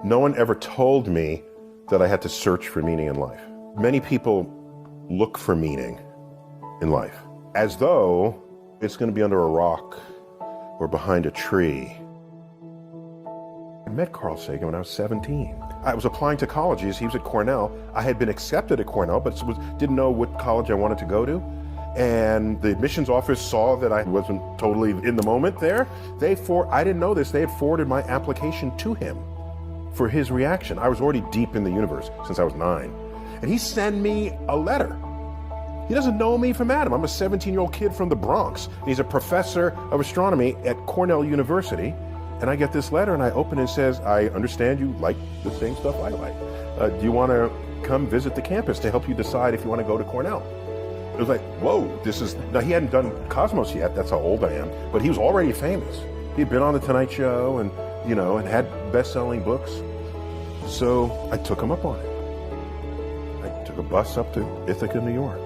No one ever told me that I had to search for meaning in life. Many people look for meaning in life as though it's going to be under a rock or behind a tree. I met Carl Sagan when I was 17. I was applying to colleges. He was at Cornell. I had been accepted at Cornell, but didn't know what college I wanted to go to. And the admissions office saw that I wasn't totally in the moment there. I didn't know this, they had forwarded my application to him for his reaction. I was already deep in the universe since I was 9. And he sent me a letter. He doesn't know me from Adam. I'm a 17-year-old kid from the Bronx. He's a professor of astronomy at Cornell University. And I get this letter and I open it and it says, I understand you like the same stuff I like. Do you want to come visit the campus to help you decide if you want to go to Cornell? It was like, whoa, now he hadn't done Cosmos yet, that's how old I am, but he was already famous. He'd been on The Tonight Show and, and had best-selling books. So I took him up on it. I took a bus up to Ithaca, New York.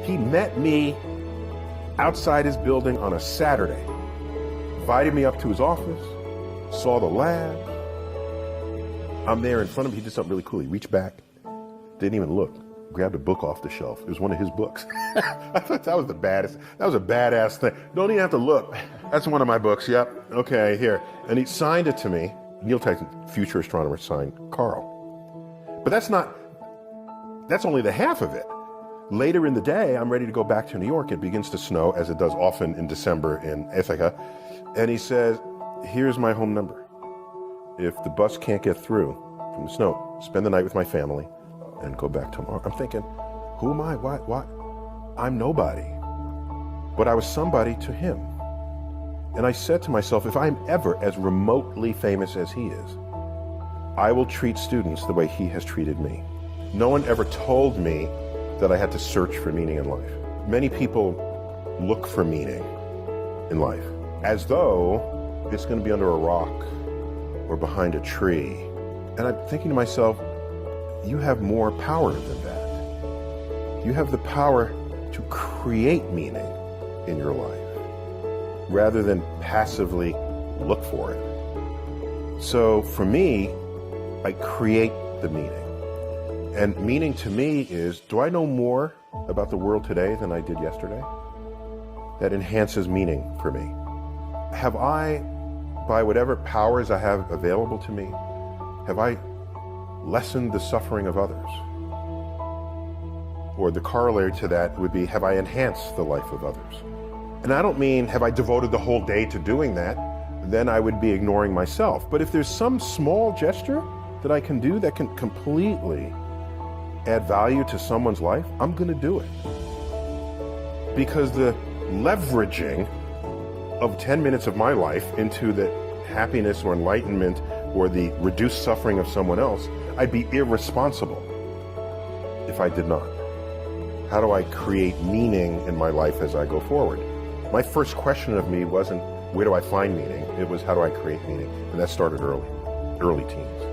He met me outside his building on a Saturday, invited me up to his office, saw the lab. I'm there in front of him. He did something really cool. He reached back, didn't even look, grabbed a book off the shelf. It was one of his books. I thought that was a badass thing. Don't even have to look. That's one of my books, yep. Okay, here. And he signed it to me. Neil Tyson, future astronomer, signed Carl. But that's only the half of it. Later in the day, I'm ready to go back to New York. It begins to snow, as it does often in December in Ithaca. And he says, here's my home number. If the bus can't get through from the snow, spend the night with my family and go back tomorrow. I'm thinking, who am I? What? I'm nobody. But I was somebody to him. And I said to myself, if I'm ever as remotely famous as he is, I will treat students the way he has treated me. No one ever told me that I had to search for meaning in life. Many people look for meaning in life as though it's going to be under a rock or behind a tree. And I'm thinking to myself, you have more power than that. You have the power to create meaning in your life rather than passively look for it. So for me, I create the meaning. And meaning to me is, do I know more about the world today than I did yesterday? That enhances meaning for me. Have I, by whatever powers I have available to me, have I lessened the suffering of others? Or the corollary to that would be, have I enhanced the life of others? And I don't mean, have I devoted the whole day to doing that? Then I would be ignoring myself. But if there's some small gesture that I can do that can completely add value to someone's life, I'm going to do it. Because the leveraging of 10 minutes of my life into the happiness or enlightenment or the reduced suffering of someone else, I'd be irresponsible if I did not. How do I create meaning in my life as I go forward? My first question of me wasn't, where do I find meaning? It was, how do I create meaning? And that started early teens.